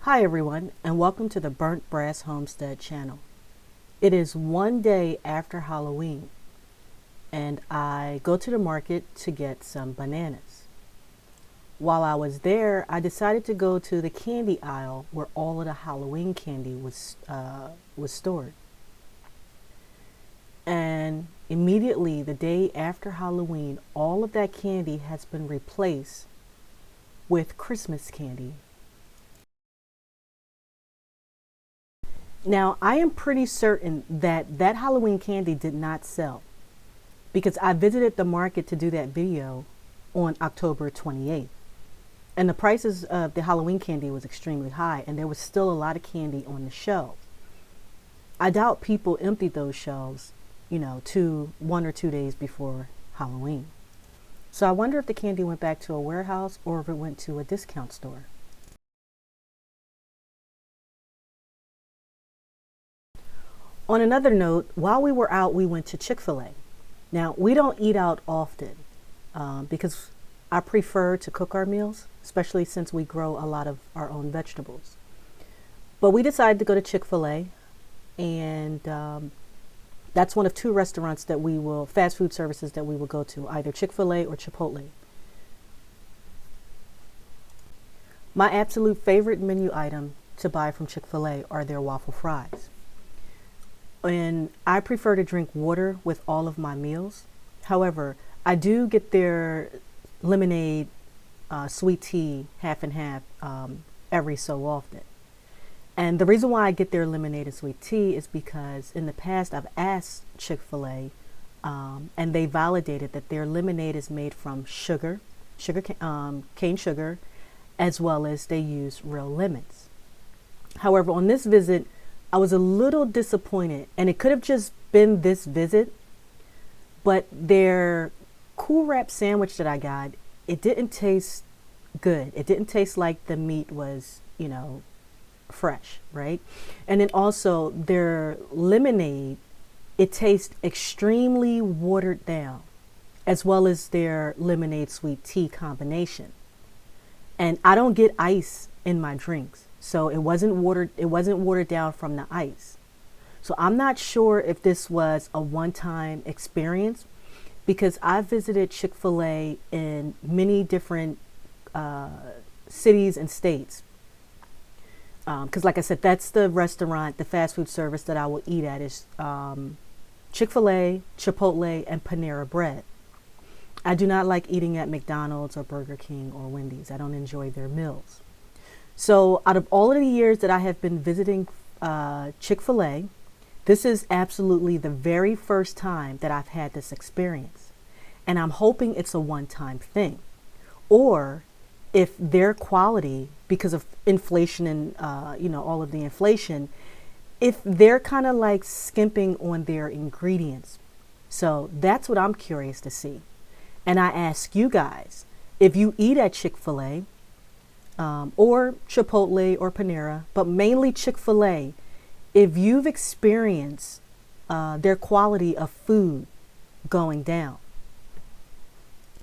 Hi everyone, and welcome to the Burnt Brass Homestead channel. It is one day after Halloween, and I go to the market to get some bananas. While I was there, I decided to go to the candy aisle where all of the Halloween candy was stored. And immediately, the day after Halloween, all of that candy has been replaced with Christmas candy. Now, I am pretty certain that that Halloween candy did not sell because I visited the market to do that video on October 28th. And the prices of the Halloween candy was extremely high, and there was still a lot of candy on the shelves. I doubt people emptied those shelves, 1 or 2 days before Halloween. So I wonder if the candy went back to a warehouse or if it went to a discount store. On another note, while we were out, we went to Chick-fil-A. Now, we don't eat out often because I prefer to cook our meals, especially since we grow a lot of our own vegetables. But we decided to go to Chick-fil-A, and that's one of two restaurants that fast food services that we will go to, either Chick-fil-A or Chipotle. My absolute favorite menu item to buy from Chick-fil-A are their waffle fries. And I prefer to drink water with all of my meals. However, I do get their lemonade, sweet tea, half and half, every so often. And the reason why I get their lemonade and sweet tea is because in the past I've asked Chick-fil-A, and they validated that their lemonade is made from cane sugar, as well as they use real lemons. However, on this visit, I was a little disappointed, and it could have just been this visit, but their Cool Wrap sandwich that I got, it didn't taste good. It didn't taste like the meat was, fresh, right? And then also their lemonade, it tastes extremely watered down, as well as their lemonade sweet tea combination. And I don't get ice in my drinks. So it wasn't watered down from the ice. So I'm not sure if this was a one-time experience, because I visited Chick-fil-A in many different cities and states. Because like I said, that's the restaurant, the fast food service that I will eat at is Chick-fil-A, Chipotle, and Panera Bread. I do not like eating at McDonald's or Burger King or Wendy's. I don't enjoy their meals. So out of all of the years that I have been visiting Chick-fil-A, this is absolutely the very first time that I've had this experience. And I'm hoping it's a one-time thing. Or if their quality, because of inflation and, all of the inflation, if they're kind of like skimping on their ingredients. So that's what I'm curious to see. And I ask you guys, if you eat at Chick-fil-A, or Chipotle or Panera, but mainly Chick-fil-A, if you've experienced their quality of food going down.